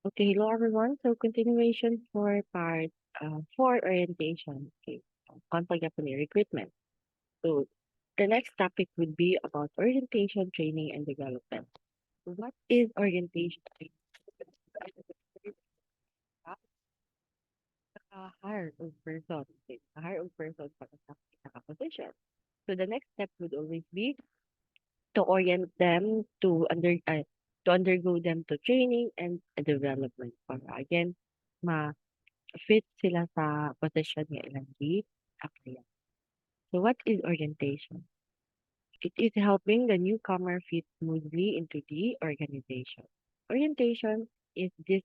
Okay, hello everyone. So continuation for part 4 orientation. Okay, contact Japanese recruitment. So the next topic would be about orientation, training, and development. So what is orientation? Hire of person. Okay, a hire of person para sa position. So the next step would always be to orient them to undergo them to training and development para again fit sila sa posisyon nga ilang gi-applyan. So what is orientation? It is helping the newcomer fit smoothly into the organization. Orientation is this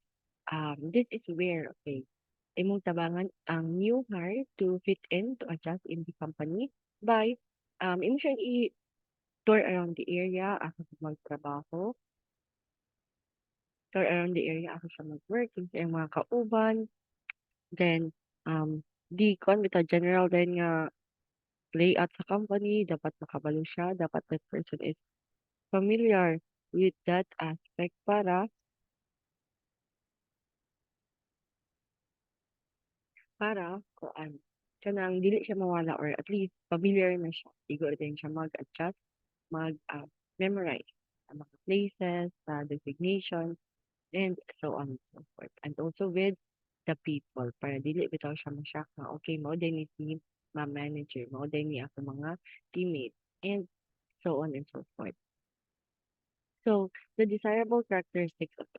is where, okay, imong tabangan ang new hire to fit in, to adjust in the company by imo siya i-tour around the area, ako siya magtrabaho, tour around the area, ako siya mag-work, yung sa iyang mga kauban, then di kon bitaw general din nga layout sa company, dapat makabalo siya, dapat that person is familiar with that aspect para kuan kanang dili siya mawala or at least familiar na siya. Siguro din siya mag-adjust, memorize ang mga places, designation, and so on and so forth. And also with the people, para dili bitaw siya ma-shock na, okay, mao din ni team, ma-manager, mao din ni ako mga teammates, and so on and so forth. So, the desirable characteristics of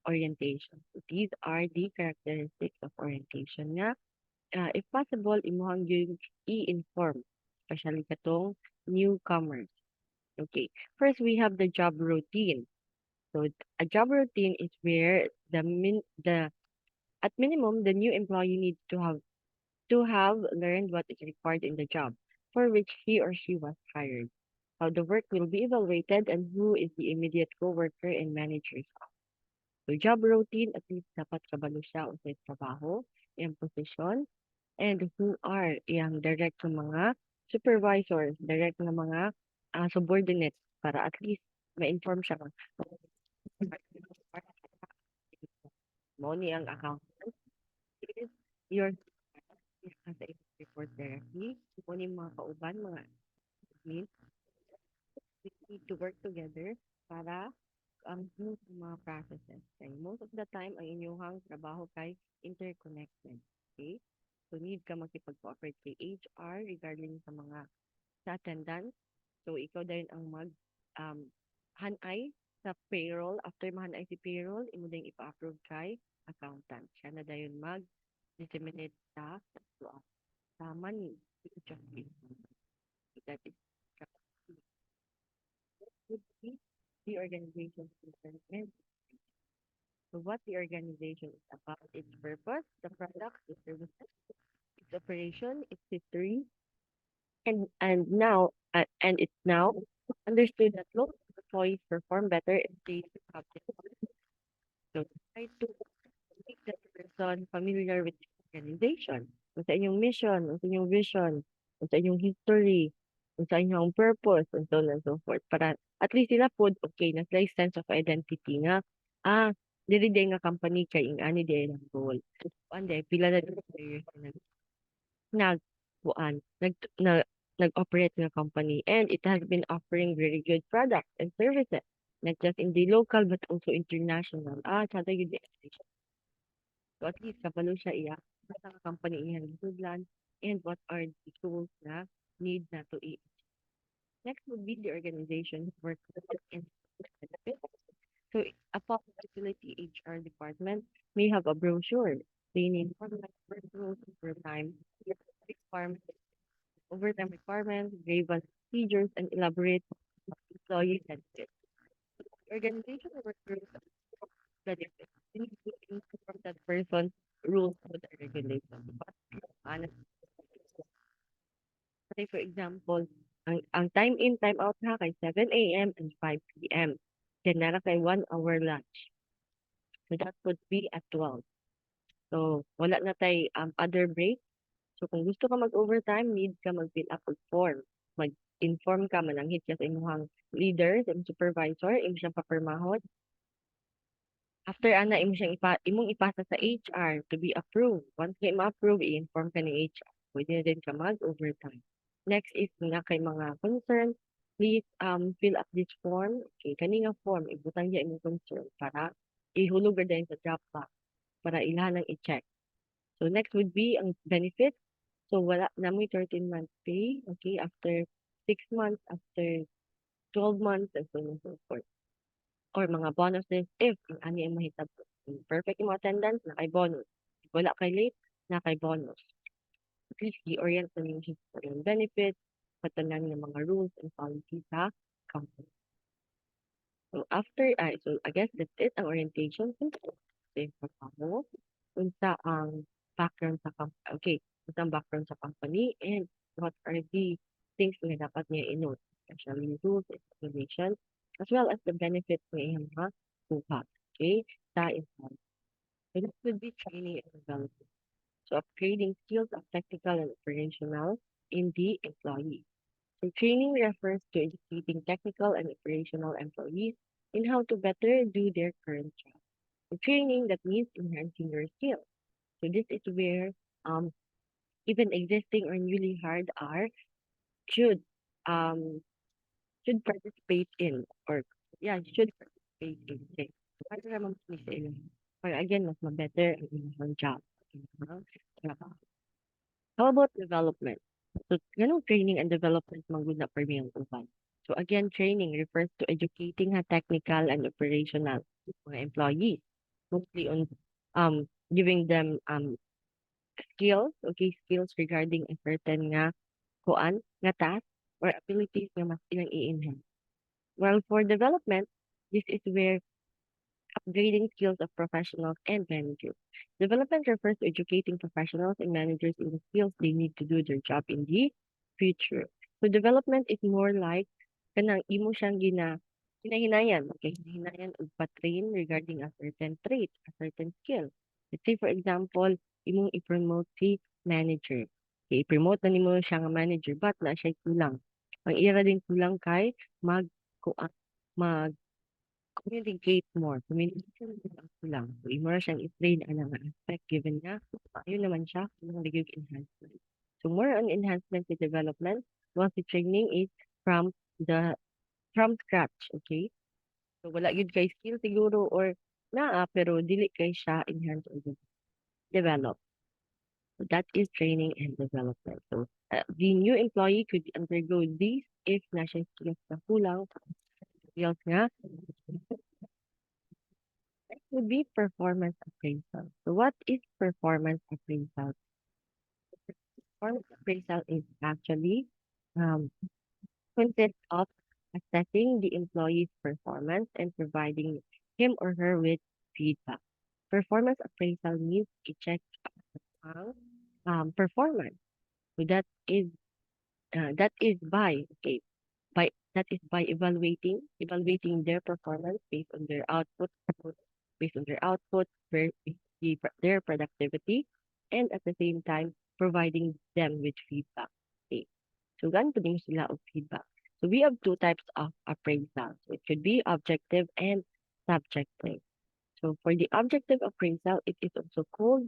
orientation. So, these are the characteristics of orientation nga. If possible, imuhang yung i-inform, especially katong newcomers. Okay. First, we have the job routine. So, a job routine is where the at minimum the new employee needs to have learned what is required in the job for which he or she was hired, how the work will be evaluated, and who is the immediate coworker and managers. So job routine, at least dapat kabalo siya sa trabaho, iyang posisyon, and who are iyang direct na mga supervisors, direct na mga subordinates para at least ma-inform siya kung mo ni ang account is your as a report directly, mo ni mga kauban, mga admin, we need to work together para smooth ang mga processes. Kay most of the time, ang inyong trabaho kay interconnected. Okay? So, need ka makipag-cooperate kay HR regarding sa attendance. So, ikaw din ang um, hanay sa payroll. After mahanay si payroll, imo din ipa-approve kay accountant. Siya na dayon mag-disseminate sa money. That is would be the organization's concern. So what the organization is about, its purpose, the product, the services, its operation, its history, and it's now understood that local employees perform better if they have this. So try to make that person familiar with the organization, kung sa inyong mission, kung sa inyong vision, kung sa inyong history, kung sa inyong purpose, and so on and so forth. Para at least sila po, okay, na sila sense of identity nga, ah, dili day nga company kay ing ani day ang goal. Ande, pila na din players na nag buan, na nag-operate ng company and it has been offering very good products and services, not just in the local but also international. Sada yun di. So at least kabalo siya iya sa company iyang gihudlan and what are the tools na need na to next would be the organization work and benefits. So upon facility HR department may have a brochure explaining work rules, requirements, overtime requirements, grievance procedures, and elaborate employee benefits. Organization work rules benefits. You need to inform that person's rules with the regulations. But honestly, say for example, ang time in, time out na kay 7 a.m. and 5 p.m. Then nara kay 1 hour lunch. So that would be at 12. So wala na tay other break. So kung gusto ka mag-overtime, need ka mag-fill up og form. Mag-inform ka, mananghit ka sa imong leaders and supervisor, imo siyang papirmahon. after ana imong ipasa sa HR to be approved. Once nga ma-approve, i-inform ka ni HR. Pwede na din ka mag-overtime. Next is nga kay mga concern, please fill up this form. Okay, kani nga form ibutang diya imong concern para ihulog ra din sa Dropbox para ilahan i-check. So next would be ang benefit. So wala na mo 13 months pay, okay, after 6 months, after 12 months, and so on and so forth. Or mga bonuses if ang ani ang mahitabo. Kung perfect yung attendance, na kay bonus. If wala kay late, na kay bonus. Please i-orient sa ninyo sa yung benefits, patanan ng mga rules and policies sa company. So after, so I guess that's it, ang orientation. Same for kamo. Unsa ang background sa company. Okay, unsa ang background sa company and what are the things na dapat niya i-note, especially rules and regulations, as well as the benefits na iyang mga kuha. Okay, sa employee. So this would be training and development. So upgrading skills of technical and operational in the employee. So training refers to educating technical and operational employees in how to better do their current job. So training that means enhancing your skills. So this is where even existing or newly hired are should um should participate in or should participate in this. Para naman po sa ilang para again mas ma-better ang ilang job. Trabaho. How about development? So, ganong training and development manggod na permi ang uban. So, again, training refers to educating ha technical and operational mga employees, mostly on giving them skills, okay, skills regarding a certain nga kuan, nga task, or abilities nga mas ilang i-enhance. Well, for development, this is where upgrading skills of professionals and managers. Development refers to educating professionals and managers in the skills they need to do their job in the future. So development is more like kanang imo siyang hinahinayan, okay, hinahinayan ug pa-train regarding a certain trait, a certain skill. Let's say for example, imong i-promote si manager. Okay, i-promote na nimo siya nga manager but na siya kulang. Ang ira din kulang kay mag communicate more. Communication lang kulang. So, imo ra siyang i-train ana nga aspect given nga ayun naman siya kung nagig enhancement. So more on enhancement and development, once the training is from the from scratch, okay? So wala gyud kay skill siguro or naa pero dili kay siya enhance or develop. So that is training and development. So the new employee could undergo these if na siya skills na kulang, skills nga would be performance appraisal. So what is performance appraisal? Performance appraisal is actually um, consists of assessing the employee's performance and providing him or her with feedback. Performance appraisal means a check on performance. So that is by okay by that is by evaluating their performance based on their output, their their productivity, and at the same time providing them with feedback. Okay. So ganito din sila of feedback. So we have two types of appraisal. So it could be objective and subjective. So for the objective appraisal, it is also called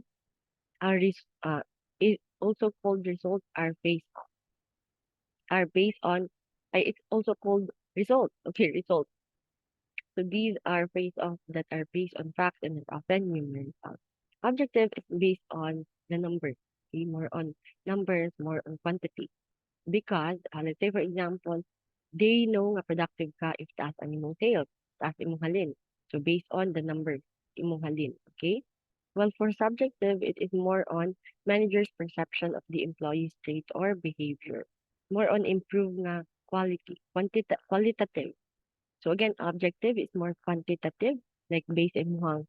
it also called results are based on it's also called results. Okay, results. So these are that are based on facts and are often numerical. Objective is based on the numbers. Okay, more on numbers, more on quantity. Because, let's say for example, they know nga productive ka if taas ang imong sales, taas imong halin. So based on the numbers, imong halin. Okay? Well, for subjective, it is more on manager's perception of the employee's trait or behavior. More on improved nga qualitative. So again, objective is more quantitative, like based imong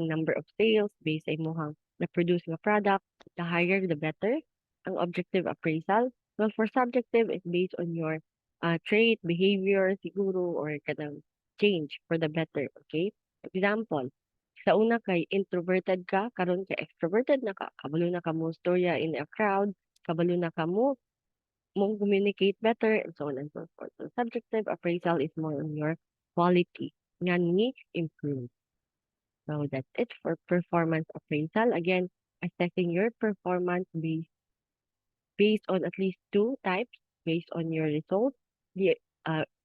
number of sales, based imong na-produce nga product, the higher the better. Ang objective appraisal. Well, for subjective, it's based on your trait, behavior, siguro, or kanang change for the better, okay? Example, sa una kay introverted ka, karon kay extroverted na ka, kabalo na ka mo storya in a crowd, kabalo na ka mo mong communicate better, and so on and so forth. So subjective appraisal is more on your quality. nga ni improve. So that's it for performance appraisal. Again, assessing your performance based on at least two types, based on your results, the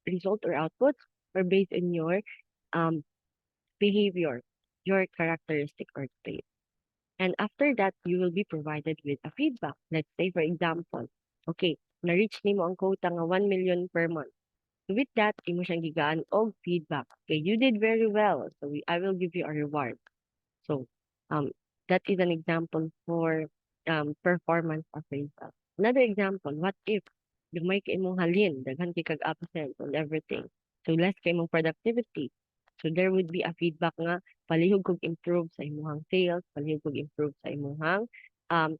result or outputs, or based on your um, behavior, your characteristic or trait. And after that, you will be provided with a feedback. Let's say, for example, okay, na-reach nimo ang quota nga 1 million per month. So with that, imo siyang gigaan og feedback. Okay, you did very well. So I will give you a reward. So um, that is an example for performance appraisal. Another example, what if may kay imong halin, daghan kay kag absent and everything. So less kay imong productivity. So there would be a feedback nga palihog kog improve sa imong sales, palihog kog improve sa imong um,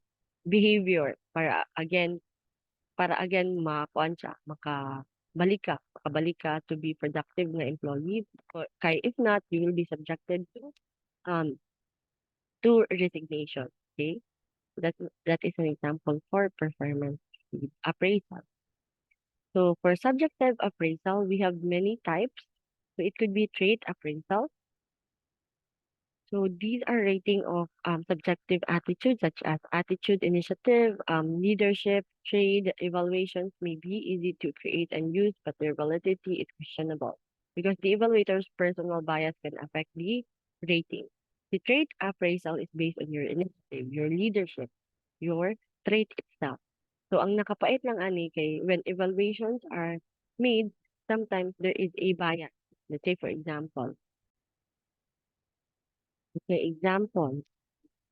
behavior para again makuan siya, makabalik ka to be productive na employee. Kay if not, you will be subjected um to resignation. Okay, that that is an example for performance appraisal. So for subjective appraisal, we have many types. So it could be trait appraisal. So these are rating of subjective attitudes such as attitude, initiative, leadership, trade. Evaluations may be easy to create and use, but their validity is questionable because the evaluator's personal bias can affect the rating. The trait appraisal is based on your initiative, your leadership, your trait itself. So ang nakapait lang ani kay when evaluations are made, sometimes there is a bias. Let's say for example,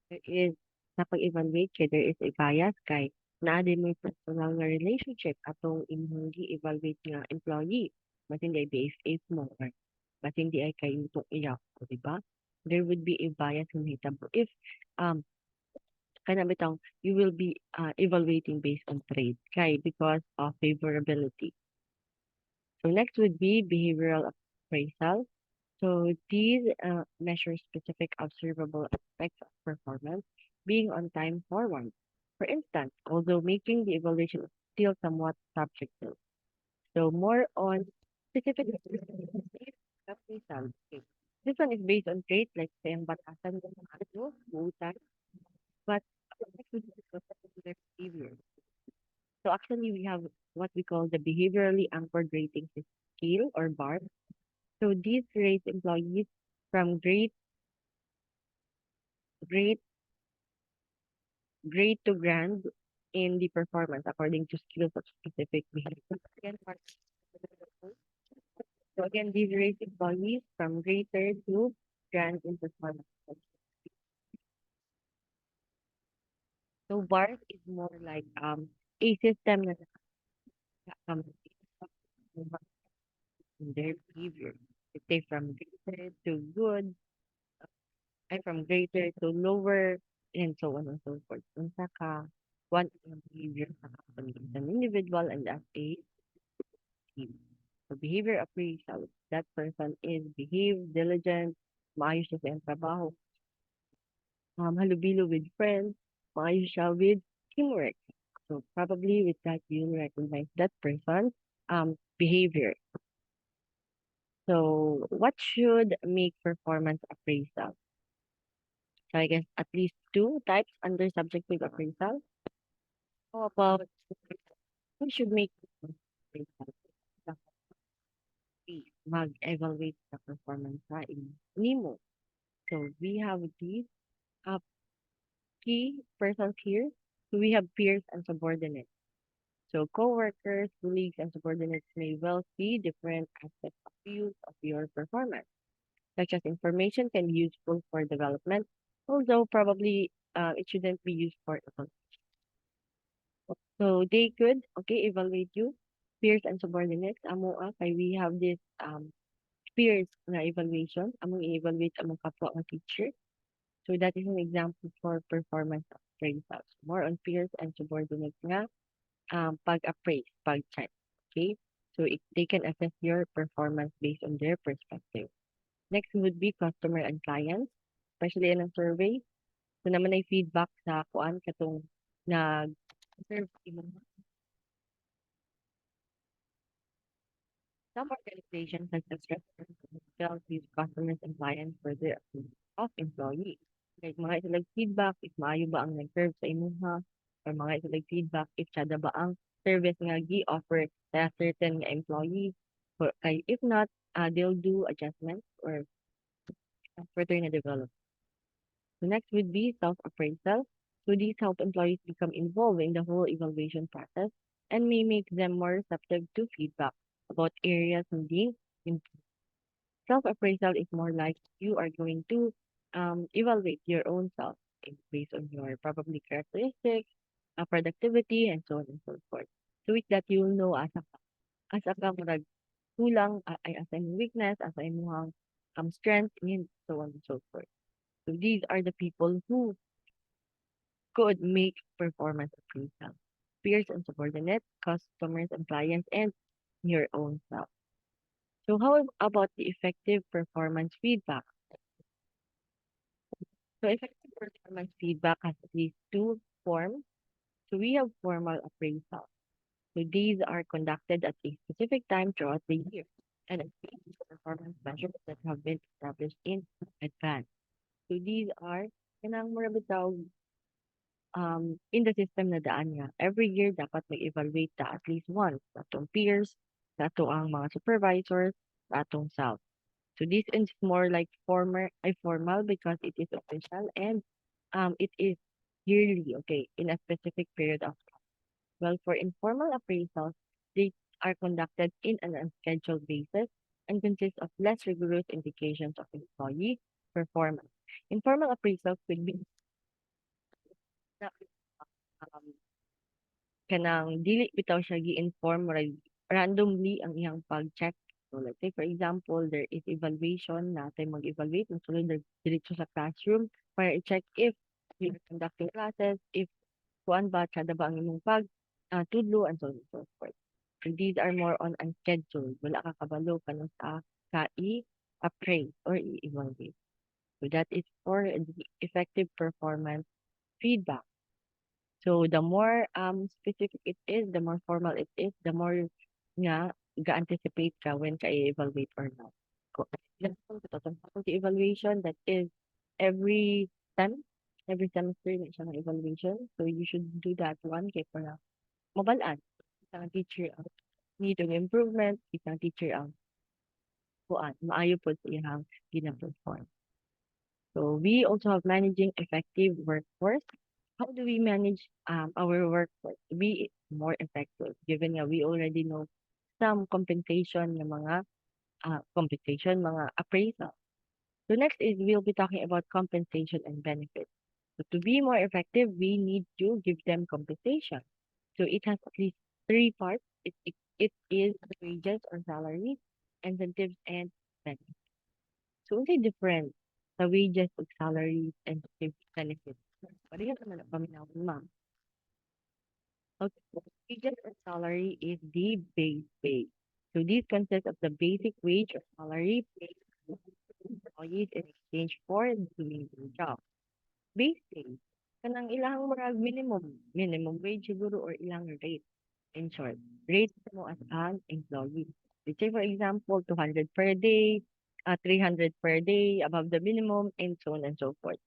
there is sa pag-evaluate kay there is a bias kay naa din may personal nga relationship atong imong gi-evaluate nga employee. Mas hindi ay BFF mo or mas hindi ay kayo itong iyak ko, di ba? There would be a bias kung hitabo. If um kana bitaw, you will be evaluating based on trade kay because of favorability. So next would be behavioral appraisal. So these measure specific observable aspects of performance, being on time forward. For instance, although making the evaluation is still somewhat subjective. So more on specific appraisal. Okay. This one is based on traits like say ang batasan ng ano, buutan, but next would be the particular behavior. So actually we have what we call the behaviorally anchored rating scale or bar. So these rates employees from great great to grand in the performance according to skills of specific behavior. Again, so again, these rate employees from greater to grand in performance. So BART is more like a system that comes in their behavior. If they from greater to good, and from greater to lower, and so on and so forth. Unsa ka, one is ang behavior sa company as an individual and as a team. So behavior appraisal, that person is behave, diligent, maayos siya sa iyang trabaho, halubilo with friends, maayos siya with teamwork. So probably with that, you'll recognize that person's behavior. So what should make performance appraisal? So I guess at least two types under subjective appraisal. How about who should make performance appraisal? Mag-evaluate the performance sa nimo. So we have these uh, key persons here. So we have peers and subordinates. So coworkers, colleagues, and subordinates may well see different aspects of views of your performance, such as information can be useful for development, although probably it shouldn't be used for evaluation. So they could, okay, evaluate you, peers and subordinates. Amo kay we have this peers na evaluation. Among i-evaluate among kapwa nga teacher. So that is an example for performance appraisals. More on peers and subordinates nga pag-appraise, pag-check. Okay? So they can assess your performance based on their perspective. Next would be customer and clients, especially in a survey. So naman ay feedback sa kuan katong nag-serve imong Some organizations such as restaurants use customers and clients for their of employees. Like mga ito like feedback if maayo ba ang nag-serve sa imuha or mga ito like feedback if sada ba ang service nga gi-offer sa certain nga employee. For, kay, if not, they'll do adjustments or further na develop. The next would be self-appraisal. So these help employees become involved in the whole evaluation process and may make them more receptive to feedback about areas needing improvement. Self-appraisal is more like you are going to evaluate your own self based on your probably characteristics, productivity, and so on and so forth. So with that, you'll know as a kamurag kulang, ay as a weakness, as a imuhang strength, and so on and so forth. So these are the people who could make performance appraisal. Peers and subordinates, customers and clients, and your own self. So how about the effective performance feedback? So effective performance feedback has at least two forms. So we have formal appraisal. So these are conducted at a specific time throughout the year and are based on performance measures that have been established in advance. So these are kanang mura bitaw in the system na daan niya. Every year dapat mag-evaluate ta at least once sa atong peers, sa ato ang mga supervisors, sa atong self. So this is more like formal because it is official and it is yearly, okay, in a specific period of time. Well, for informal appraisals, they are conducted in an unscheduled basis and consist of less rigorous indications of employee performance. Informal appraisals will be na, um, kanang dili bitaw siya gi-inform randomly ang iyang pag-check. So let's say for example, there is evaluation natin mag-evaluate ang sulod diretso sa classroom para i-check if you are conducting classes, if kuan ba kada ba ang imong pag tudlo and so on and so forth. So these are more on unscheduled. Wala ka kabalo kanang sa appraise or i-evaluate. So that is for the effective performance feedback. So the more specific it is, the more formal it is, the more nga ga-anticipate ka when ka i-evaluate or not. Example, katong faculty evaluation that is every sem, every semester na siya ng evaluation. So you should do that one kay para mabalaan. Isang teacher ang need of improvement, isang teacher ang kuan, maayo po sa iyang gina-perform. So we also have managing effective workforce. How do we manage our workforce to be more effective? Given nga we already know some compensation ng mga mga appraisal. So next is we'll be talking about compensation and benefits. So to be more effective, we need to give them compensation. So it has at least three parts. It is wages or salaries, incentives, and benefits. So unsay different sa wages ug salaries and benefits? Pareha naman ang paminawon, ma'am. Okay. Wages or salary is the base pay. So these consist of the basic wage or salary paid to employees in exchange for doing their job. Base pay. Kanang ilang murag minimum wage siguro or ilang rate. In short, rate mo as an employee. Let's say for example, 200 per day, 300 per day, above the minimum, and so on and so forth.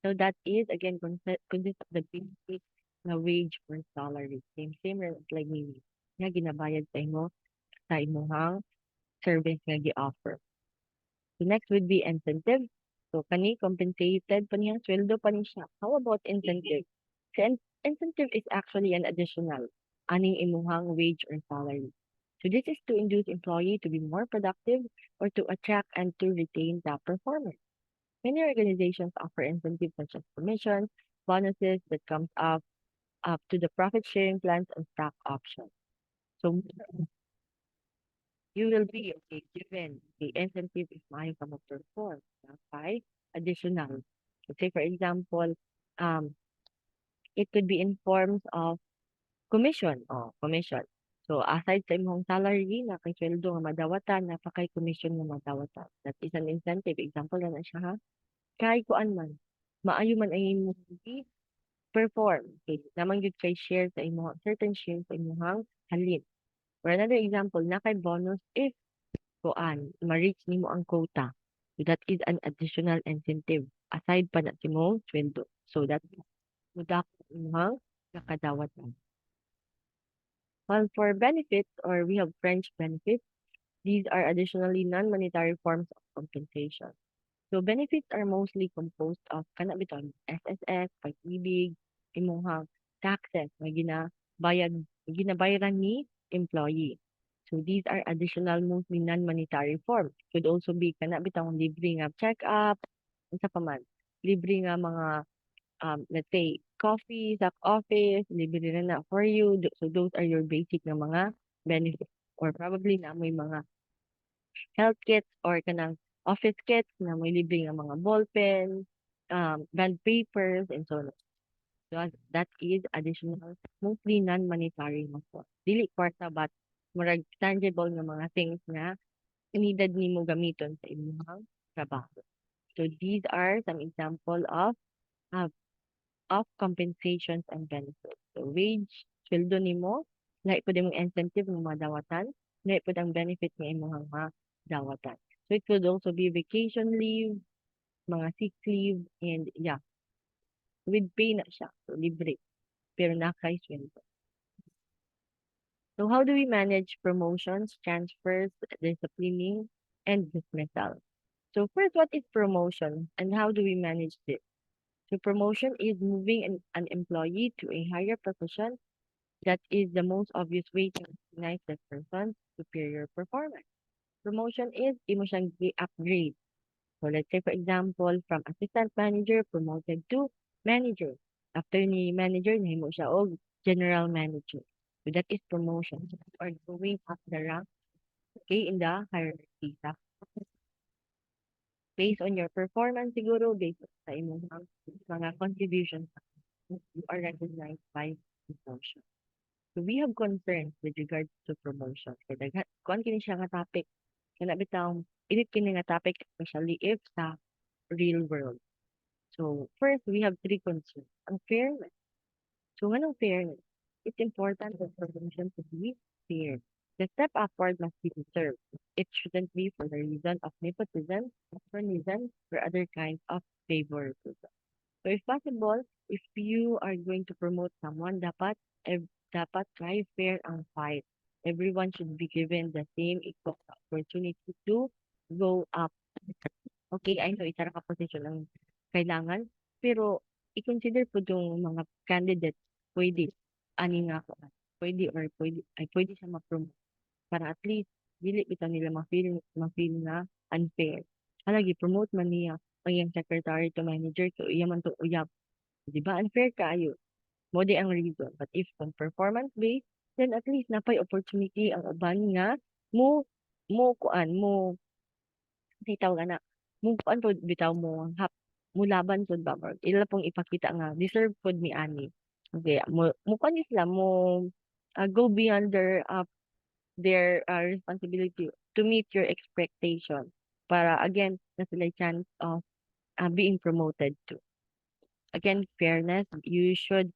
So that is again consists of the basic na wage or salary. Same like me nga ginabayad sa imong service nga gi-offer. The next would be incentive. So kani compensated pa niya, sweldo pa ni siya. How about incentive? So incentive is actually an additional aning imuhang wage or salary. So this is to induce employee to be more productive or to attract and to retain top performers. Many organizations offer incentives such as commissions, bonuses that comes up to the profit sharing plans and stock options. So you will be okay given the incentive if maayo ka mag-perform by additional. Let's say for example, um, it could be in forms of commission o commission. So aside sa imong salary na kay sweldo nga madawatan, napakay commission nga madawatan. That is an incentive. Example na siya ha. Kay kuan man, maayo man ay imong perform. Okay, naman gyud kay share sa imong certain share sa imong halin. Or another example, na kay bonus if kuan, ma-reach nimo ang quota. So that is an additional incentive aside pa na si mo sweldo. So that mudak imong nakadawat. While for benefits, or we have French benefits, these are additionally non-monetary forms of compensation. So benefits are mostly composed of kanabiton, SSS, pag-ibig, imuhang taxes na ginabayaran ni employee. So these are additional mostly non-monetary forms. Could also be kanabitang libre nga check-up, unsa pa man, libre nga mga let's say, coffee sa office, libre na na for you. So those are your basic na mga benefits. Or probably na may mga health kits or kanang office kits na may libre nga mga ballpen, band papers, and so on. So that is additional, mostly non-monetary na po. Dili kwarta but murag tangible nga mga things na needed nimo gamiton sa imong trabaho. So these are some example uh, of compensations and benefits. So wage, sweldo nimo, lahi pud imong incentive ng mga dawatan, lahi pud ang benefit nga imong mga dawatan. So it could also be vacation leave, mga sick leave, and yeah, with pay na siya. So libre, pero nakay sweldo. So how do we manage promotions, transfers, disciplining, and dismissal? So first, what is promotion and how do we manage this? So promotion is moving an employee to a higher position. That is the most obvious way to recognize that person's superior performance. Promotion is imo siyang upgrade. So let's say for example, from assistant manager promoted to manager. After ni manager, nahimo siya og general manager. So that is promotion or going up the rank, okay, in the hierarchy. Based on your performance siguro, based sa imong mga contributions, you are recognized by promotion. So we have concerns with regards to promotion. Kaya kung kini siya nga topic, kana bitaw init kini nga topic especially if sa real world. So first, we have three concerns. Ang fairness. So anong fairness? It's important for promotion to be fair. The step upward must be deserved. It shouldn't be for the reason of nepotism, patronizing, or other kinds of favoritism. So if possible, if you are going to promote someone, dapat try fair ang fight. Everyone should be given the same equal opportunity to go up. Okay, I know isa ra ka position ang kailangan, pero i-consider po yung mga candidates pwede ani nga ko pwede siya ma-promote para at least dili bitaw nila ma-feel na unfair. Halagi promote man niya ang iyang secretary to manager to iya man to uyab. Di ba? Unfair kaayo. Mo di ang reason. But if kung performance based, then at least napay opportunity ang uban nga mo mo kuan mo bitaw na mo kuan pod bitaw mo mo laban pod ba or ila pong ipakita nga deserve pod mi ani. Okay, mo kuan ni sila mo go beyond their responsibility to meet your expectation para again na sila chance of being promoted to. Again, fairness, you should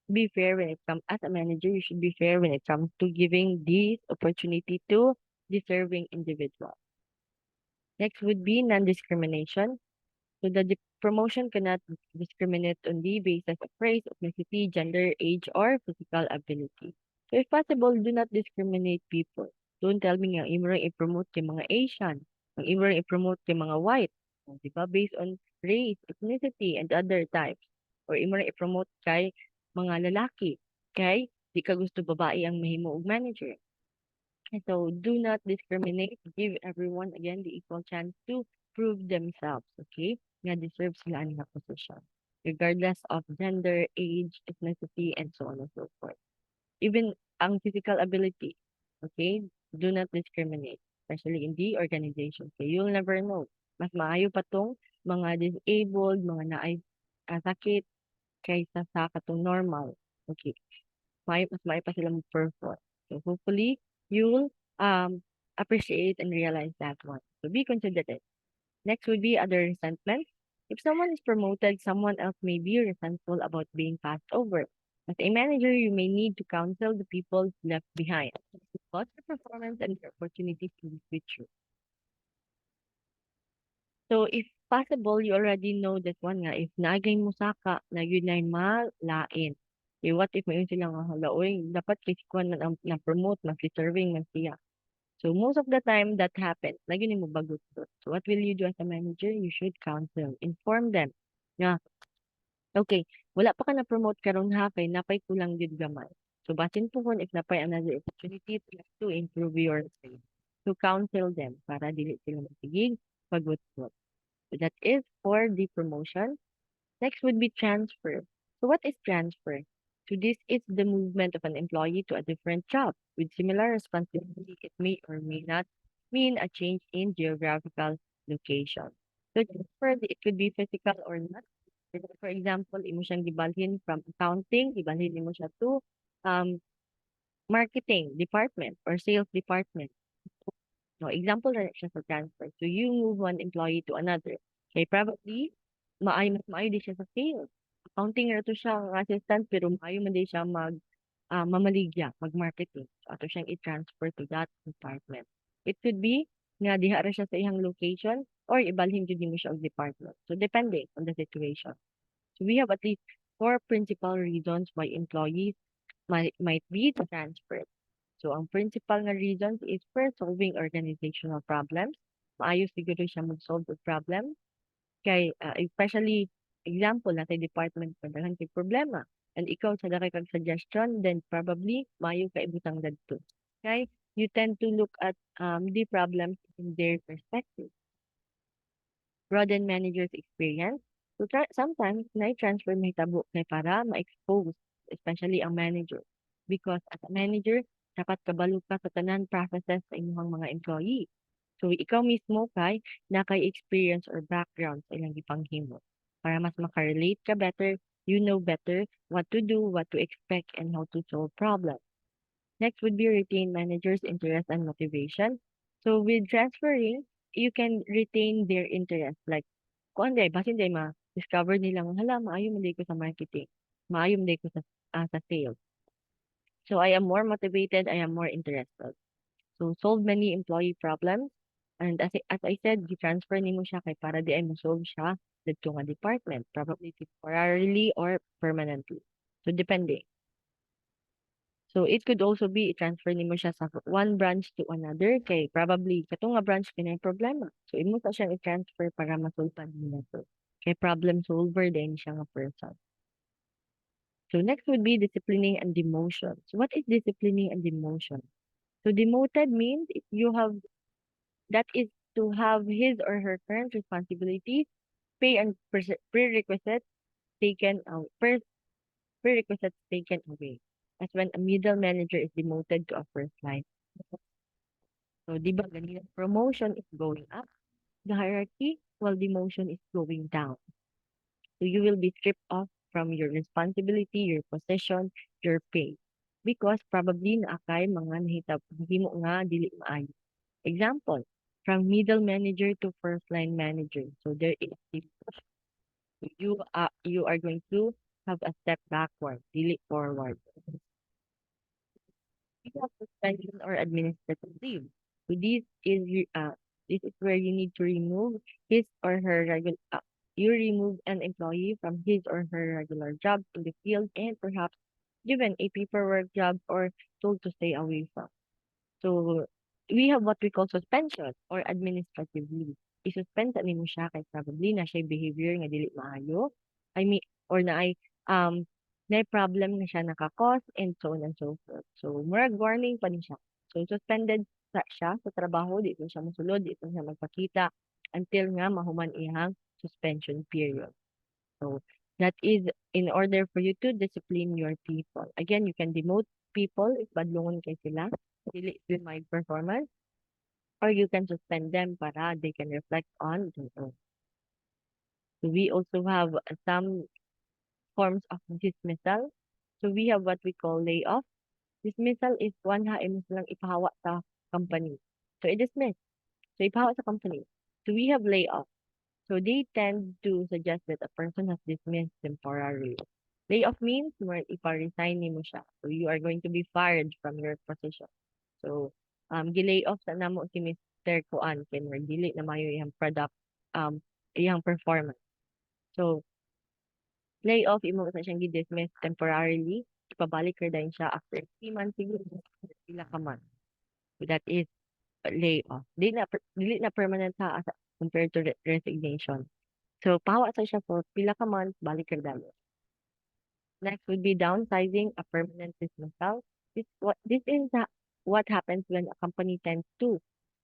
be fair when it comes, as a manager, you should be fair when it comes to giving this opportunity to deserving individuals. Next would be non-discrimination. So the promotion cannot discriminate on the basis of race, ethnicity, gender, age, or physical ability. So if possible, do not discriminate people. Don't tell me nga imo ring i-promote kay mga Asian, ang imo ring i-promote kay mga white, o, di ba? Based on race, ethnicity, and other types. Or imo ring i-promote kay mga lalaki, kay di ka gusto babae ang mahimo og manager. So do not discriminate. Give everyone again the equal chance to prove themselves. Okay, nga deserve sila ang position, regardless of gender, age, ethnicity, and so on and so forth. Even ang physical ability. Okay, do not discriminate, especially in the organization. Okay, you'll never know. Mas maayo pa tong mga disabled, mga naay sakit kaysa sa katong normal. Okay, mas maayo pa sila mag-perform. So hopefully, you'll appreciate and realize that one. So be considerate. Next would be other resentment. If someone is promoted, someone else may be resentful about being passed over. As a manager, you may need to counsel the people left behind about their performance and the opportunities in the future. So, if possible, you already know that one nga, if naagay mo saka, na yun na yung malain. Eh, what if may silang hala, oy, dapat kisikuan na promote, mag-serving man siya. So, most of the time, that happens. Lagi mo bagot to. So, what will you do as a manager? You should counsel. Inform them. Nga, okay, wala pa ka na-promote karon ha, kay napay kulang gid gamay. So, basin po kung if napay another opportunity to improve your skill. To counsel them para dili sila masigig pagwat. So, that is for the promotion. Next would be transfer. So what is transfer? So this is the movement of an employee to a different job with similar responsibility. It may or may not mean a change in geographical location. So transfer, it could be physical or not. For example, imo siyang gibalhin from accounting, gibalhin mo siya to um, marketing department or sales department. No, example na siya sa transfer. So you move one employee to another. Okay, probably mas maayo di siya sa sales. Accounting ra to siya ang assistant pero maayo man di siya mamaligya, mag-marketing. So ato siyang i-transfer to that department. It could be nga diha ra siya sa iyang location or ibalhin jud nimo siya og department. So depende on the situation. So we have at least four principal reasons why employees might be transferred. So, ang principal nga reasons is for solving organizational problems. Maayos siguro siya mag-solve the problem. Kay, especially, example, nasa department pa daghang kay problema. And ikaw sa daki kag suggestion, then probably, maayo ka ibutang dadto. Okay? You tend to look at the problems in their perspective. Broaden manager's experience. So, sometimes, na-transfer may tabo kay para ma-expose, especially ang manager. Because as a manager, dapat kabalo ka sa tanan processes sa inyong mga employee. So, ikaw mismo kay nakay-experience or background sa ilang ipanghimo. Para mas makarelate ka better, you know better what to do, what to expect, and how to solve problems. Next would be retain managers' interest and motivation. So with transferring, you can retain their interest. Like, kung anday, basin day ma-discover nilang, hala, maayo man day ko sa marketing. Maayo man day ko sa sales. So I am more motivated, I am more interested. So solve many employee problems. And as I said, transfer nimo siya kay para di ay mo-solve siya dito nga department, probably temporarily or permanently. So depende. So it could also be i-transfer nimo siya sa one branch to another kay probably katong nga branch kay problema. So imo ta siyang i-transfer para masultan niya to. Kay problem solver din siya nga person. So next would be disciplining and demotion. So what is disciplining and demotion? So demoted means if you have that is to have his or her current responsibilities, pay and prerequisites taken out, prerequisites taken away. As when a middle manager is demoted to a first line. So, di ba ganina, promotion is going up, the hierarchy, while demotion is going down. So, you will be stripped off from your responsibility, your position, your pay. Because probably naakay mga nahimo nga dili maayo. Example, from middle manager to first line manager. So, there is you are going to have a step backward, dili forward. You have suspension or administrative leave. So this is where you need to remove his or her regular. You remove an employee from his or her regular job in the field and perhaps given a paperwork job or told to stay away from. So, we have what we call suspension or administrative leave. I-suspend sa nimo siya kay probably na siya behavior nga dili maayo. I mean, or na problem na siya nakakos and so on and so forth. So, murag warning pa ni siya. So, suspended siya sa trabaho, di siya mosulod, di siya magpakita until nga mahuman iyang suspension period. So, that is in order for you to discipline your people. Again, you can demote people if badlungon kay sila, dili sila may performance, or you can suspend them para they can reflect on their own. So, we also have some forms of dismissal. So, we have what we call layoff. Dismissal is one ha imo lang ipahawa sa company. So, i-dismiss. So, ipahawa sa company. So, we have layoff. So, they tend to suggest that a person has dismissed temporarily. Layoff means more ipa-resign mo siya. So you are going to be fired from your position. So gilay-off sa namo si Mr. Kuan ken dili na mayo iyang product iyang performance. So layoff imo sa siyang gi-dismiss temporarily, ipabalik ka din siya after 3 months siguro pila ka month. So that is layoff. Dili na permanent ha compared to resignation. So pahawa sa siya for pila ka months, balik ka dali. Next would be downsizing, a permanent dismissal. What happens when a company tends to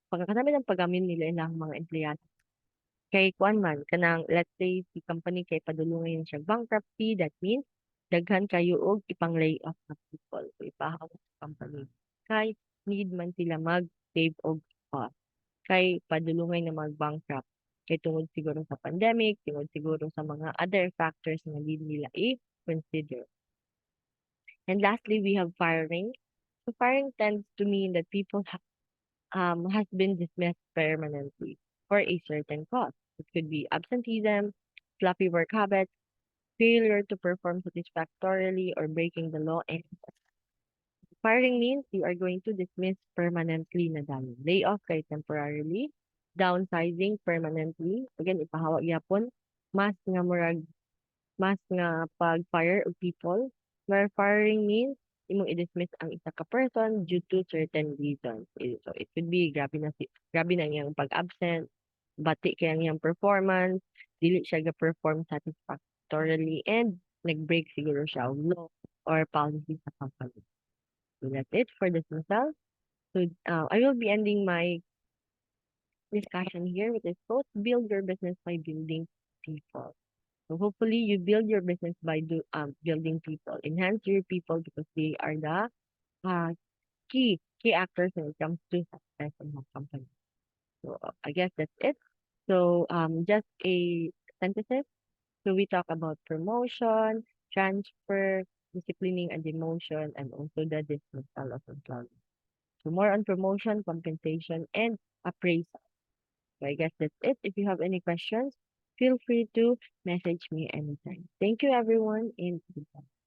pagkakasama ng pagamin nila ilang mga empleyado. Kay kuan man kanang let's say si company kay padulungan siya bankruptcy, that means daghan kayo og ipang lay off na people. So ipahawa sa company. Kay need man sila mag-save og cost. Kay padulungan na mag-bankrupt. Kay tungod siguro sa pandemic, tungod siguro sa mga other factors na need nila i-consider. And lastly, we have firing. So firing tends to mean that people has been dismissed permanently for a certain cause. It could be absenteeism, sloppy work habits, failure to perform satisfactorily, or breaking the law. And firing means you are going to dismiss permanently na dahil. Layoff kay temporarily, downsizing permanently. Again, ipahawag yapon, mas nga murag mas nga pag-fire of people, where firing means imong i-dismiss ang isa ka person due to certain reasons. So it could be grabe na iyang pag-absent, bati kaya ang iyang performance, dili siya ga-perform satisfactorily, and nag-break siguro siya of law or policy sa company. So that's it for dismissal. So I will be ending my discussion here with this quote: build your business by building people. So hopefully you build your business by building people. Enhance your people because they are the uh, key actors when it comes to success in your company. So I guess that's it. So just a synthesis. So we talk about promotion, transfer, disciplining and demotion, and also the dismissal of employees. So more on promotion, compensation, and appraisal. So I guess that's it. If you have any questions, feel free to message me anytime. Thank you, everyone, and goodbye.